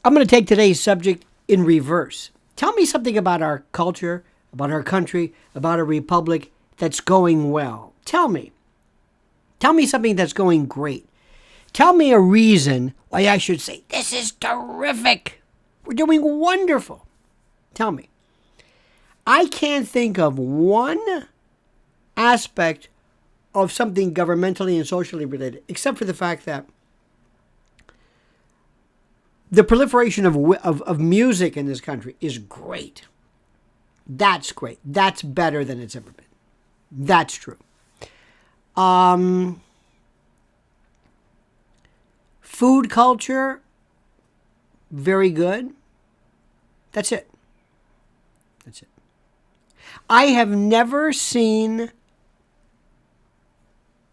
I'm going to take today's subject in reverse. Tell me something about our culture, about our country, about a republic that's going well. Tell me. Tell me something that's going great. Tell me a reason why I should say, this is terrific. We're doing wonderful. Tell me. I can't think of one aspect of something governmentally and socially related, except for the fact that the proliferation of music in this country is great. That's great. That's better than it's ever been. That's true. Food culture, very good. That's it. That's it. I have never seen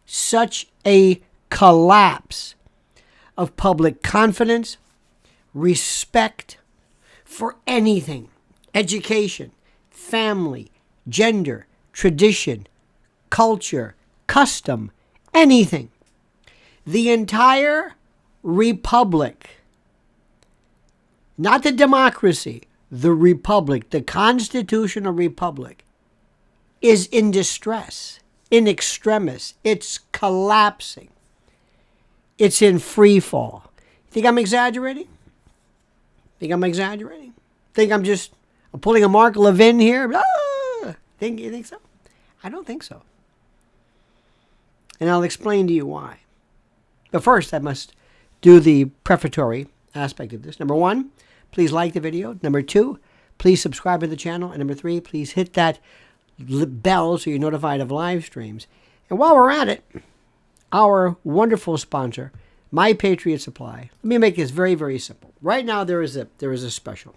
such a collapse of public confidence, respect for anything, education, family, gender, tradition, culture, custom, anything. The entire republic, not the democracy, the republic, the constitutional republic, is in distress, in extremis. It's collapsing. It's in free fall. Think I'm exaggerating? Think I'm pulling a Mark Levin here? You think so? I don't think so. And I'll explain to you why. But first, I must do the prefatory aspect of this. Number one, please like the video. Number two, please subscribe to the channel. And number three, please hit that bell so you're notified of live streams. And while we're at it, our wonderful sponsor, My Patriot Supply. Let me make this very, very simple. Right now, there is a special.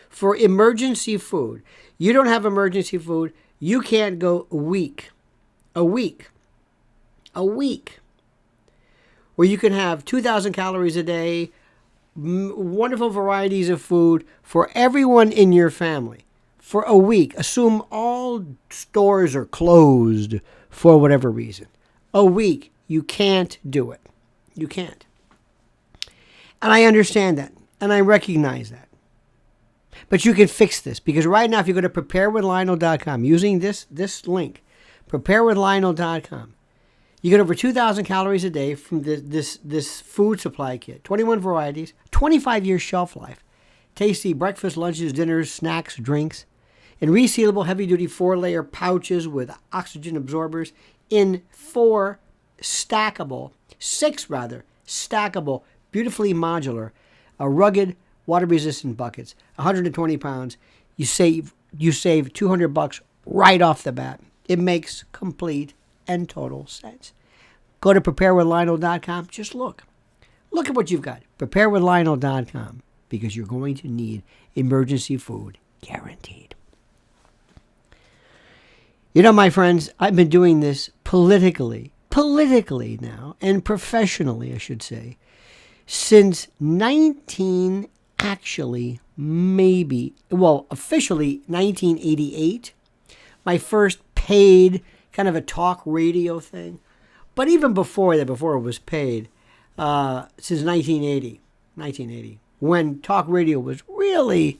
For emergency food, you don't have emergency food, you can't go a week, where you can have 2,000 calories a day, wonderful varieties of food for everyone in your family for a week. Assume all stores are closed for whatever reason. A week, you can't do it. You can't. And I understand that, and I recognize that. But you can fix this, because right now, if you go to preparewithlionel.com, using this link, preparewithlionel.com, you get over 2,000 calories a day from this food supply kit. 21 varieties, 25-year shelf life. Tasty breakfast, lunches, dinners, snacks, drinks. In resealable heavy-duty 4-layer pouches with oxygen absorbers in 6 stackable, beautifully modular, rugged, water-resistant buckets. 120 pounds. You save $200 right off the bat. It makes complete and total sense. Go to preparewithlionel.com. Just look. Look at what you've got. Preparewithlionel.com, because you're going to need emergency food, guaranteed. You know, my friends, I've been doing this politically now, and professionally, I should say, since officially 1988. My first paid kind of a talk radio thing. But even before that, before it was paid, since 1980, when talk radio was really,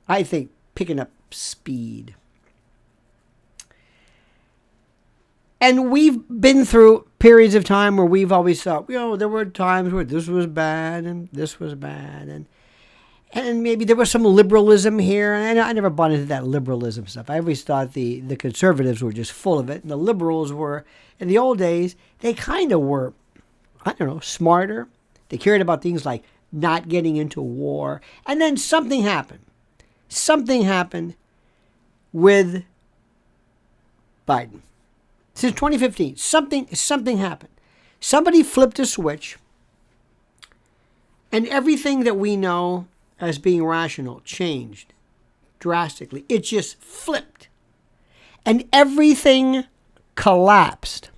I think, picking up speed. And we've been through periods of time where we've always thought, there were times where this was bad and this was bad. And maybe there was some liberalism here. And I never bought into that liberalism stuff. I always thought the conservatives were just full of it. And the liberals were, in the old days, they kind of were, smarter. They cared about things like not getting into war. And then something happened. Something happened with Biden. Since 2015, something happened. Somebody flipped a switch, and everything that we know as being rational changed drastically. It just flipped. And everything collapsed.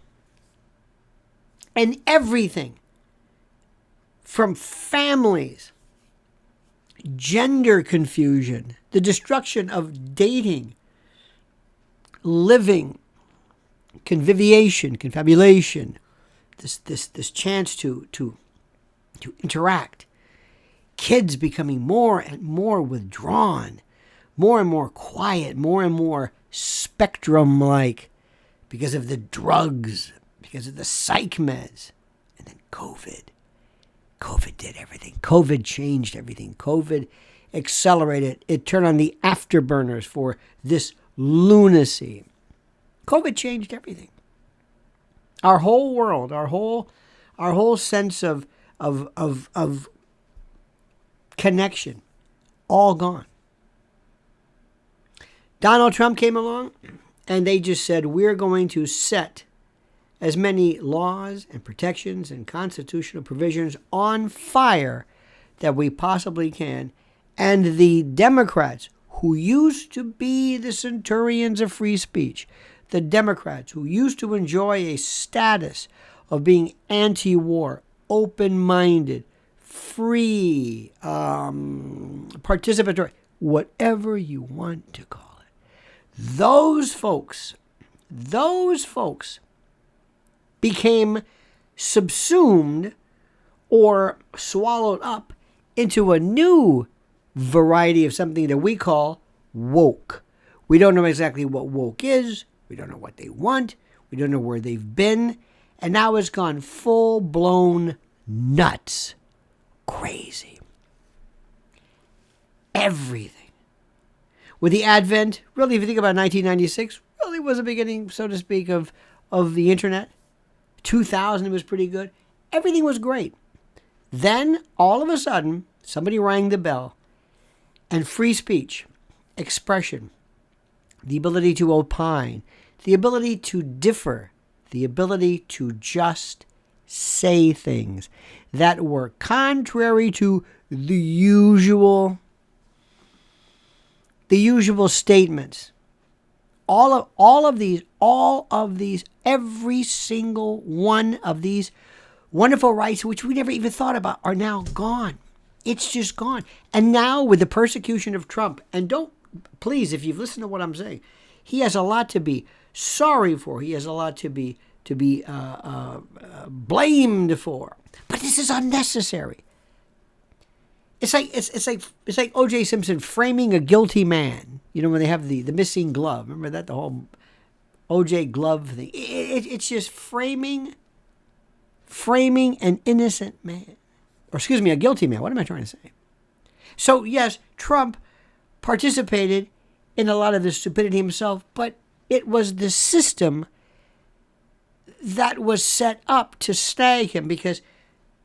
And everything from families, gender confusion, the destruction of dating, living, conviviation, confabulation, this chance to interact. kids becoming more and more withdrawn, more and more quiet, more and more spectrum-like because of the drugs, because of the psych meds. And then COVID. COVID did everything. COVID changed everything. COVID accelerated. It turned on the afterburners for this lunacy. COVID changed everything. Our whole world, our whole sense of connection, all gone. Donald Trump came along, and they just said, we're going to set as many laws and protections and constitutional provisions on fire that we possibly can. And the Democrats, who used to be the centurions of free speech, the Democrats who used to enjoy a status of being anti-war, open-minded, free, participatory, whatever you want to call it, those folks became subsumed or swallowed up into a new variety of something that we call woke. We don't know exactly what woke is. We don't know what they want. We don't know where they've been. And now it's gone full-blown nuts. Crazy. Everything. With the advent, really, if you think about 1996, really was a beginning, so to speak, of the internet. 2000 was pretty good. Everything was great. Then, all of a sudden, somebody rang the bell, and free speech, expression, the ability to opine, the ability to differ, the ability to just say things that were contrary to the usual statements. All of these, every single one of these wonderful rights, which we never even thought about, are now gone. It's just gone. And now with the persecution of Trump, and please, if you've listened to what I'm saying, he has a lot to be sorry for. He has a lot to be blamed for. But this is unnecessary. It's like O.J. Simpson framing a guilty man. You know, when they have the missing glove. Remember that? The whole O.J. glove thing. It's just framing an innocent man. Or excuse me, a guilty man. What am I trying to say? So, yes, Trump participated in a lot of this stupidity himself, but it was the system that was set up to snag him, because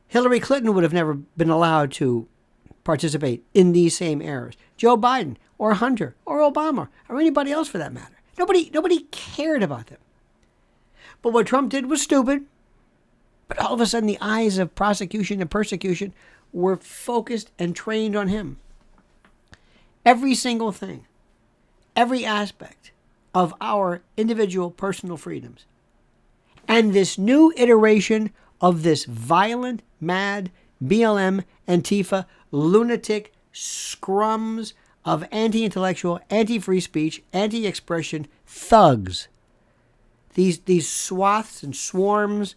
Hillary Clinton would have never been allowed to participate in these same errors. Joe Biden or Hunter or Obama or anybody else for that matter. Nobody cared about them. But what Trump did was stupid. But all of a sudden the eyes of prosecution and persecution were focused and trained on him. Every single thing, every aspect of our individual personal freedoms. And this new iteration of this violent, mad, BLM, Antifa, lunatic scrums of anti-intellectual, anti-free speech, anti-expression thugs. These swaths and swarms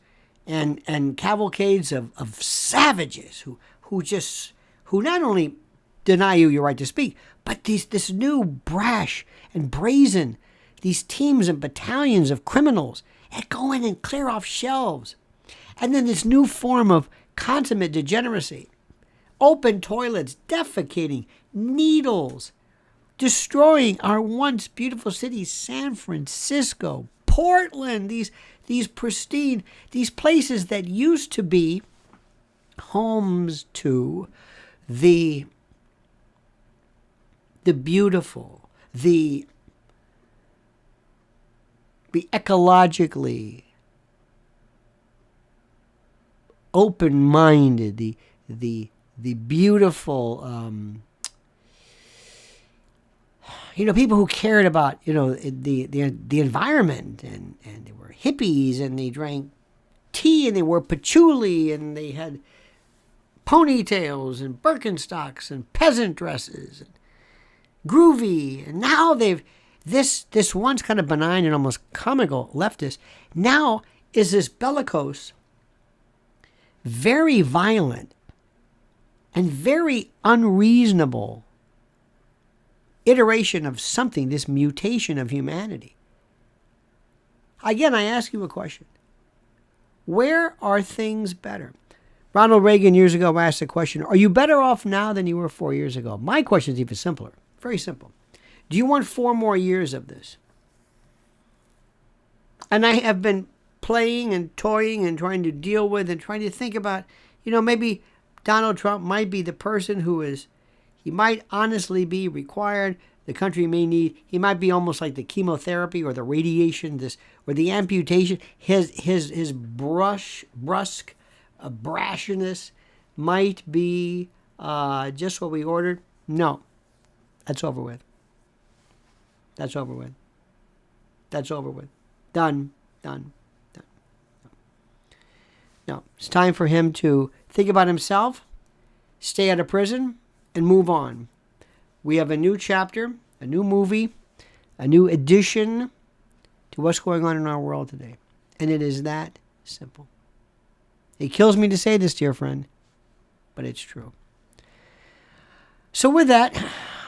and cavalcades of savages who not only deny you your right to speak, but this new brash and brazen, these teams and battalions of criminals that go in and clear off shelves. And then this new form of consummate degeneracy. Open toilets, defecating, needles, destroying our once beautiful cities, San Francisco, Portland, these pristine, these places that used to be homes to the beautiful, the ecologically open-minded, the beautiful, people who cared about, the environment, and they were hippies, and they drank tea, and they wore patchouli, and they had ponytails and Birkenstocks and peasant dresses and groovy. And now they've this once kind of benign and almost comical leftist now is this bellicose, very violent, and very unreasonable iteration of something, this mutation of humanity. Again, I ask you a question. Where are things better? Ronald Reagan years ago asked the question, are you better off now than you were 4 years ago? My question is even simpler. Very simple. Do you want 4 more years of this? And I have been playing and toying and trying to deal with and trying to think about, maybe Donald Trump might be the person he might honestly be required. The country may need, he might be almost like the chemotherapy or the radiation, or the amputation. His brusque brashness might be just what we ordered. No, that's over with. That's over with. That's over with. Done. No, it's time for him to think about himself, stay out of prison, and move on. We have a new chapter, a new movie, a new addition to what's going on in our world today. And it is that simple. It kills me to say this, dear friend, but it's true. So with that,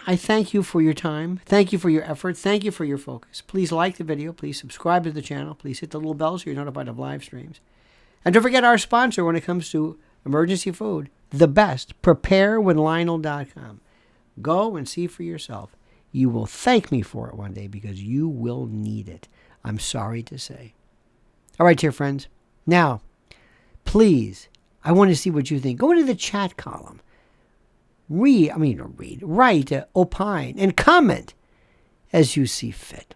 I thank you for your time. Thank you for your effort. Thank you for your focus. Please like the video. Please subscribe to the channel. Please hit the little bell so you're notified of live streams. And don't forget our sponsor when it comes to emergency food, the best, preparewithlionel.com. Go and see for yourself. You will thank me for it one day because you will need it. I'm sorry to say. All right, dear friends. Now, please, I want to see what you think. Go into the chat column. Write, opine, and comment as you see fit.